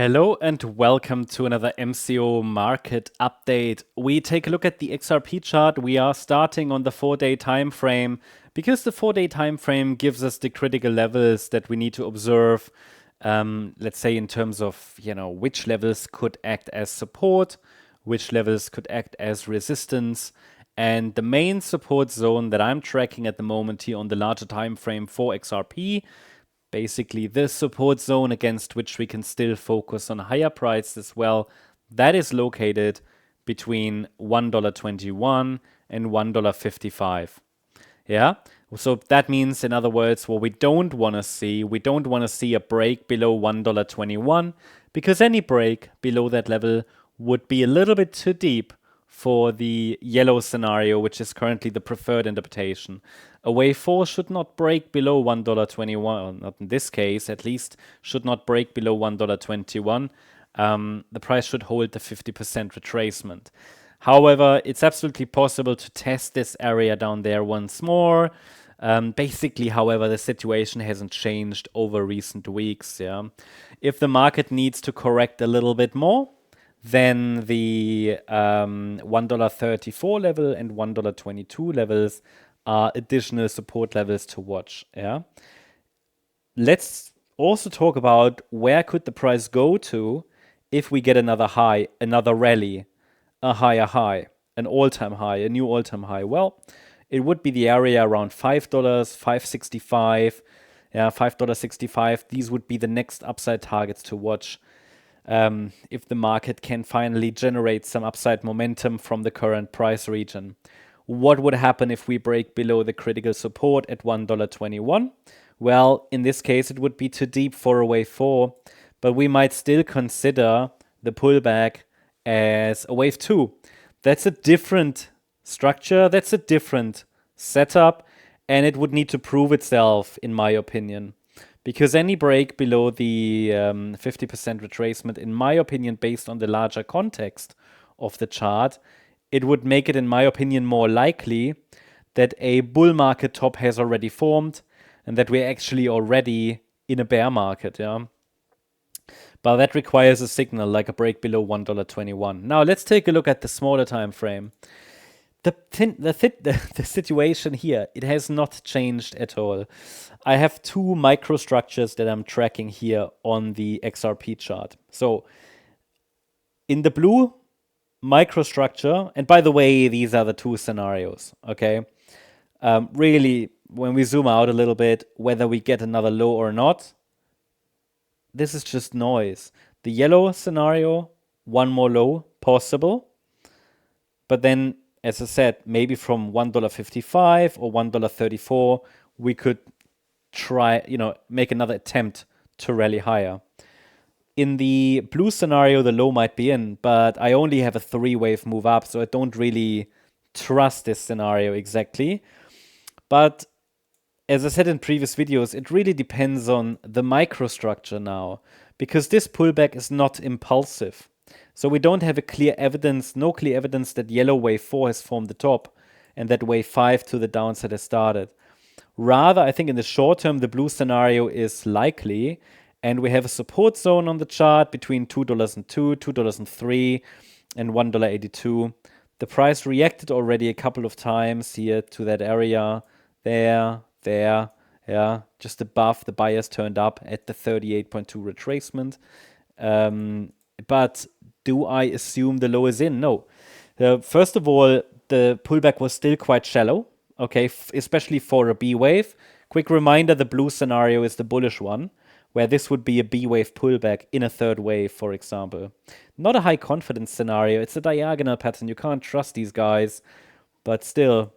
Hello and welcome to another MCO market update. We take a look at the XRP chart. We are starting on the 4-day time frame because the 4-day time frame gives us the critical levels that we need to observe. Let's say in terms of which levels could act as support, which levels could act as resistance. And the main support zone that I'm tracking at the moment here on the larger time frame for XRP, basically this support zone against which we can still focus on higher price as well, that is located between $1.21 and $1.55. Yeah, so that means, in other words, what we don't want to see a break below $1.21, because any break below that level would be a little bit too deep for the yellow scenario, which is currently the preferred interpretation. A wave 4 should not break below $1.21, not in this case, at least should not break below $1.21. The price should hold the 50% retracement. However, it's absolutely possible to test this area down there once more. Basically, however, the situation hasn't changed over recent weeks. Yeah, if the market needs to correct a little bit more, then the $1.34 level and $1.22 levels are additional support levels to watch. Yeah. Let's also talk about where could the price go to if we get another high, another rally, a higher high, an all-time high, a new all-time high. Well, it would be the area around $5, $5.65, $5.65. These would be the next upside targets to watch. If the market can finally generate some upside momentum from the current price region. What would happen if we break below the critical support at $1.21? Well, in this case, it would be too deep for a wave 4, but we might still consider the pullback as a wave 2. That's a different structure, that's a different setup, and it would need to prove itself, in my opinion. Because any break below the 50% retracement, in my opinion, based on the larger context of the chart, it would make it, in my opinion, more likely that a bull market top has already formed and that we're actually already in a bear market. Yeah. But that requires a signal like a break below $1.21. Now let's take a look at the smaller time frame. The situation here, it has not changed at all. I have two microstructures that I'm tracking here on the XRP chart. So in the blue microstructure, and by the way, these are the two scenarios, okay? Really, when we zoom out a little bit, whether we get another low or not, this is just noise. The yellow scenario, one more low possible, but then, as I said, maybe from $1.55 or $1.34, we could try, make another attempt to rally higher. In the blue scenario, the low might be in, but I only have a 3-wave move up, so I don't really trust this scenario exactly. But as I said in previous videos, it really depends on the microstructure now, because this pullback is not impulsive. So we don't have no clear evidence that yellow wave 4 has formed the top and that wave 5 to the downside has started. Rather, I think in the short term, the blue scenario is likely, and we have a support zone on the chart between $2.02, $2.03, and $1.82. The price reacted already a couple of times here to that area, there, yeah, just above. The buyers turned up at the 38.2 retracement. But do I assume the low is in? No. First of all, the pullback was still quite shallow, okay, especially for a B wave. Quick reminder, the blue scenario is the bullish one, where this would be a B wave pullback in a third wave, for example. Not a high confidence scenario. It's a diagonal pattern. You can't trust these guys, but still,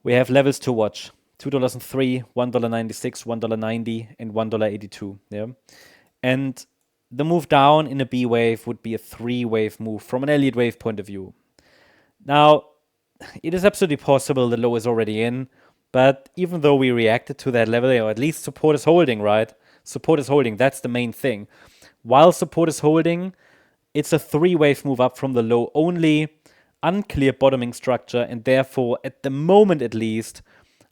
we have levels to watch. $2.03, $1.96, $1.90, and $1.82. Yeah, and the move down in a B wave would be a 3-wave move from an Elliott wave point of view. Now, it is absolutely possible the low is already in, but even though we reacted to that level, or at least support is holding, right? Support is holding, that's the main thing. While support is holding, it's a 3-wave move up from the low only, unclear bottoming structure, and therefore, at the moment at least,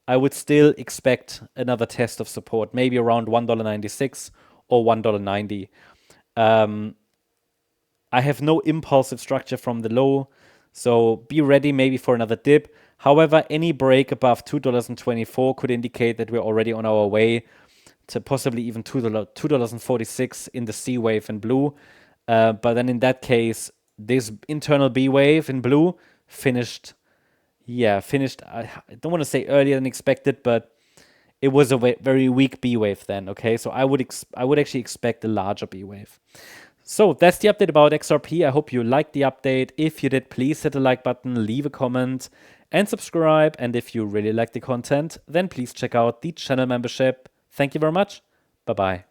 I would still expect another test of support, maybe around $1.96 or $1.90. I have no impulsive structure from the low, so be ready maybe for another dip. However, any break above $2.24 could indicate that we're already on our way to possibly even $2.46 in the C wave in blue. But then in that case, this internal B wave in blue finished. Yeah, finished. I don't want to say earlier than expected, but it was a very weak B wave then. Okay, so I would actually expect a larger B wave. So that's the update about XRP. I hope you liked the update. If you did, please hit the like button, leave a comment, and subscribe. And if you really like the content, then please check out the channel membership. Thank you very much. Bye bye.